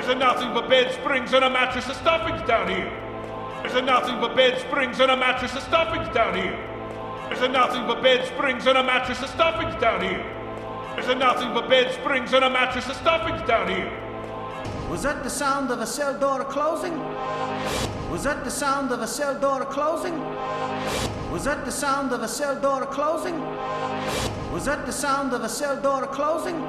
There's nothing but bed springs and a mattress of stuffings down here. There's nothing but bed springs and a mattress of stuffings down here. There's nothing but bed springs and a mattress of stuffings down here. There's nothing but bed springs and a mattress of stuffings down here. Was that the sound of a cell door closing? Was that the sound of a cell door closing? Was that the sound of a cell door closing? Was that the sound of a cell door closing?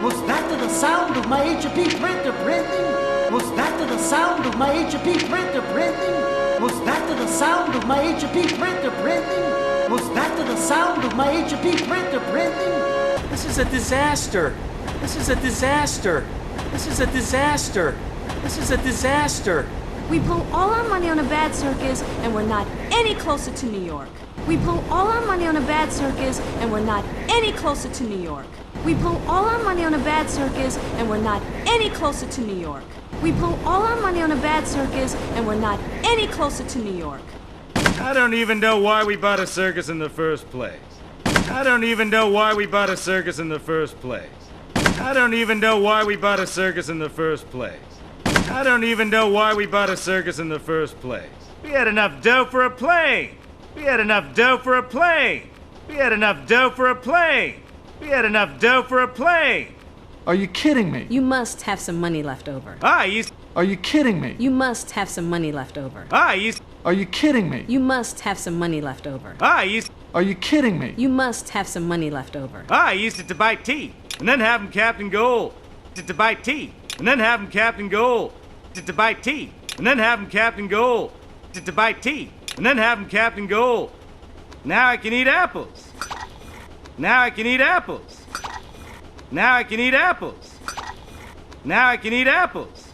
Was that the sound of my HP printer printing? Was that the sound of my HP printer printing? Was that the sound of my HP printer printing? Was that the sound of my HP printer printing? This is a disaster. This is a disaster. This is a disaster. This is a disaster. We pull all our money on a bad circus, and we're not any closer to New York. We pull all our money on a bad circus, and we're not any closer to New York. We pull all our money on a bad circus, and we're not any closer to New York. We pull all our money on a bad circus, and we're not any closer to New York. I don't even know why we bought a circus in the first place. I don't even know why we bought a circus in the first place. I don't even know why we bought a circus in the first place. I don't even know why we bought a circus in the first place. We had enough dough for a plane. We had enough dough for a plane. We had enough dough for a plane. We had enough dough for a plane. Are you kidding me? You must have some money left over. I used. Are you kidding me? You must have some money left over. I used. Are you kidding me? You must have some money left over. I used. Are you kidding me? You must have some money left over. I used it to buy tea and then have him Captain Gold. To buy tea and then have him Captain Gold. To buy tea and then have him Captain Gold. To buy tea and then have him Captain Gold. Now I can eat apples. Now I can eat apples. Now I can eat apples. Now I can eat apples.